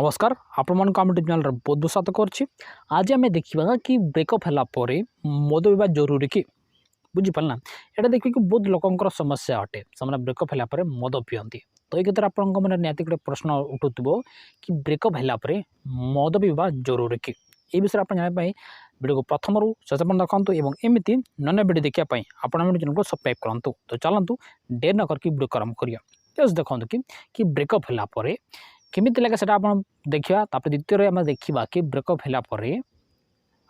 नमस्कार आपण मन आम यूट्यूब चैनल बहुत बहुत स्वागत करछि। आज आम देखा कि ब्रेकअप है मद पीवा जरूरी कि बुझीपारा यहाँ देखिए कि बहुत लोकर समस्या अटे से ब्रेकअप है मद पिंती। तो ये क्षेत्र आप मैंने निहत गोटे प्रश्न उठुव कि ब्रेकअप है मद पीवा जरूरी कि ये विषय आप जानापी वीडियो को प्रथम रू शेष पर्यटन देखते और एमती नन्या वीडियो देखापी आप चैनल को सब्सक्राइब करूँ। तो चलतु डेर न करके वीडियो आरंभ करिया। देखो कि ब्रेकअप है केमिति लगे सेटा आपण देखिया। तापर द्वितीय आम देखा कि ब्रेकअप है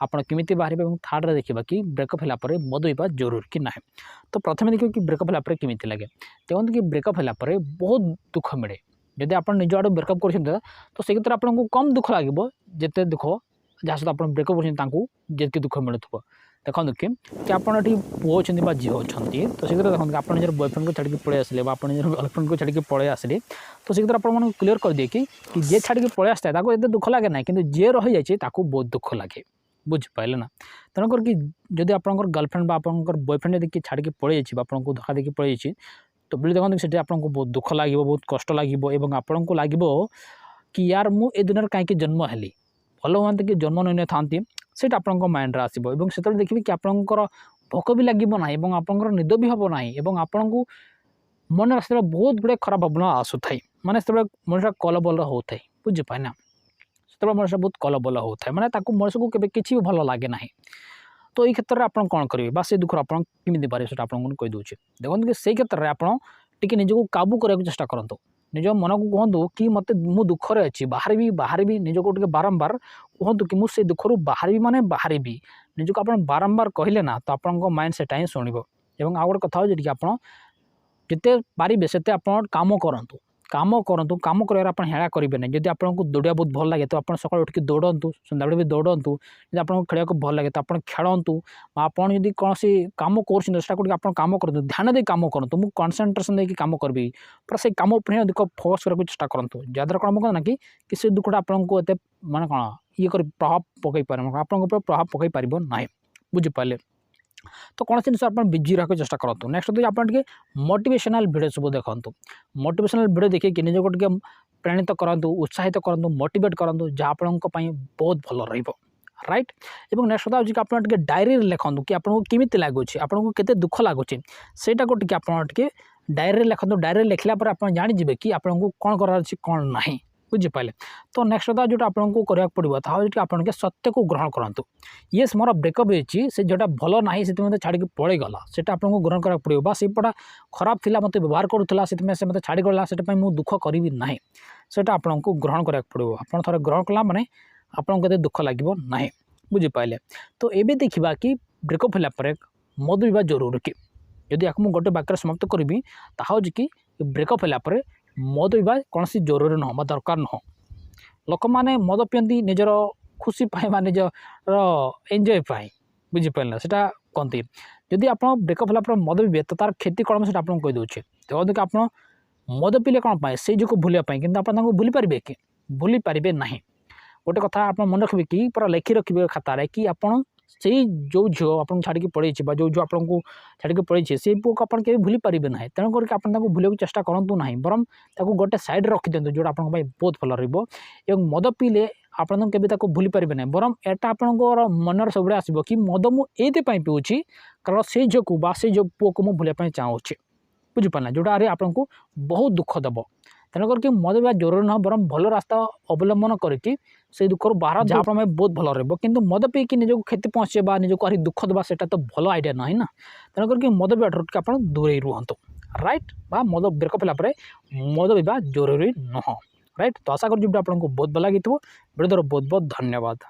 आपड़ केमिति बाहर और थर्ड देखा कि ब्रेकअप है मद पीवा जरूरी कि ना। तो प्रथम देखिए कि ब्रेकअप है केमिति लगे। देखते कि ब्रेकअप है बहुत दुख मिले जदि आप निज आड़ ब्रेकअप कर तो से क्षेत्र में आपको कम दुख लगे जिते दुख जहाँ सहित आप ब्रेकअप कर दुख मिलूँ। देखो कि आपड़ ये पुओ अच्छे झील अच्छी तो से देखो आप निजर बॉयफ्रेंड को छाड़ी पलि आसे आप निजर गर्लफ्रेंड को छाड़ी पलि आसे तो से आप क्लीयर कर दिए कि जे छाड़ी पलि आसता है एत दुख लगे ना कि जे रही जाए बहुत दुख लगे बुझिपारे ना। तेणुकर कि जदि आप गर्लफ्रेंड आप बॉयफ्रेंड यदि छाड़ी पलि जाइए आपको धोखा देखिए पलि जाइए तो बोले देखो से आपको बहुत दुख लगे बहुत कष्ट लगे और आपको लगे कि यार मुझे दुनिया कहीं जन्म हेली भल हाँ कि जन्म नहीं था से माइंड आसो से देखिए कि आपंकर भोक भी लगे ना और आपंकर निद भी हम ना और आपन को मन से बहुत गुड़े खराब भावना आसूँ माने से मनुष्य कलबल होता है बुझिपारे ना। से मनुष्य बहुत कलबल होता है माने मनुष्य को केवे किसी भी भल लगे ना। तो ये क्षेत्र में आप कौन करेंगे बा से दुख आपमी पारे से आपको कहीदे। देखो कि से क्षेत्र में आप निजको काबू करने को चेष्टा करूँ निज मन को कहतु कि मत मु दुखरे अच्छी बाहर भी निजको टे बारंबार कहतु कि मुझे दुख रू बाहर माने बाहर निजको आप बारंबार कहले ना तो आप माइंड सेटा ही शुण। और आउ गोटे कथा हो आप जिते पारे से आप काम कर हेड़ा करेंगे ना। जब आपको दौड़ा बहुत भल लगे तो आप सकाल उठ दौड़ू सन्ध्या भी दौड़ू जब आपको खेल भल लगे तो आप खेलतु आपड़ी कौन कम कर कम करूँ ध्यान दे कम करूँ मुझे कनसेंट्रेशन देकी कम करी पूरा से कम अधिक फोकस करने चेष्टा करूँ जहाँद्वारा कौन कहना कि से दुखटा आपको एत माने कौन ये प्रभाव पकई पार आपको प्रभाव पकई पार ना बुझिपारे। तो कौन जिन आप बिजी रखा चेष्टा करूँ। नेक्स्ट तो आप मोटिवेशनल वीडियो सब देखो मोटिवेशनल वीडियो देखिए कि निजको टे प्रेरित करूँ उत्साहित करूँ मोटिवेट करूँ जहाँ आपण बहुत भल राइट। और नेक्स्ट कथा कि आप डायरी लिखुँ कि आपको केमी लगुच आपको केते दुख लगुच सेटा को टे डायरी लिखुँ। डायरी लिखला आप जाणिजे कि आपको कौन करार कौन ना बुझिपारे। तो नेक्स्ट कथा जो आपको कराया पड़ो कि आप सत्य को ग्रहण करूँ ये मोर ब्रेकअप होती से जोटा भल ना से मतलब छाड़ी पलि गला से आपको ग्रहण करा पड़ो बा से पटा खराब थी मत व्यवहार करूला से मतलब छाड़ी गला से मुझे दुख करी ना से आपको ग्रहण करा पड़ो। आप थे ग्रहण कला मैंने आपको दुख लगे ना बुझिपारे। तो ये देखा कि ब्रेकअप है मद पीवा जरूरी कि यदि आपको गोटे वाक्य समाप्त करी ताहा कि ब्रेकअप है मद पीवा कौन जरूरी नुह दरकार नुह। लोक मैंने मद पिंती निजर खुशी पाए निजर एंजय पाए बुझिपारे ना सेटा कहती। जदि आप ब्रेकअप है मद पीबे तो तार क्षति कौन से आपको कहीदे। देखो कि आप मद पीले कौन पाए से जो भूलवाई कि आप भूली पारे कि भूली पारे ना। गोटे कथा आप मन रखिए कि पूरा लिखि रखिए खातार कि आप से जो झील आपको छाड़ी पलि जो जो आपको छाड़ी पलि से पुओ को आप भूली पारे ना। तेणुक आप भूल चेष्टा करूँ ना बरम गोटे सैड रखी दिखाँ जोटा आप बहुत भल रहा। मद पीले आपको केवे भूली पारे ना बरम एटा आपंकर मनर सब आसो कि मद मुझे पीऊँगी कारण से झील को से जो पुओ को मुझे भूलिया चाहूँगी बुझिपारे जोटा आपको बहुत दुख दब। तेणुक कि मद पीवा जरूरी ना बरम भल रास्ता अवलम्बन करके से दुख बाहर जहाँ बहुत भल रही मद पीकी निजक क्षति पहुँचे निजक हरी दुख देवा से तो भल आइडिया ना ना। तेणुक कि मद पीवा आप दूरे रुहतु राइट बा मद ब्रेकअप है मद पीवा जरूरी नुह राइट। तो आशा कर आपको बहुत भल लगी वीडियो बहुत बहुत धन्यवाद।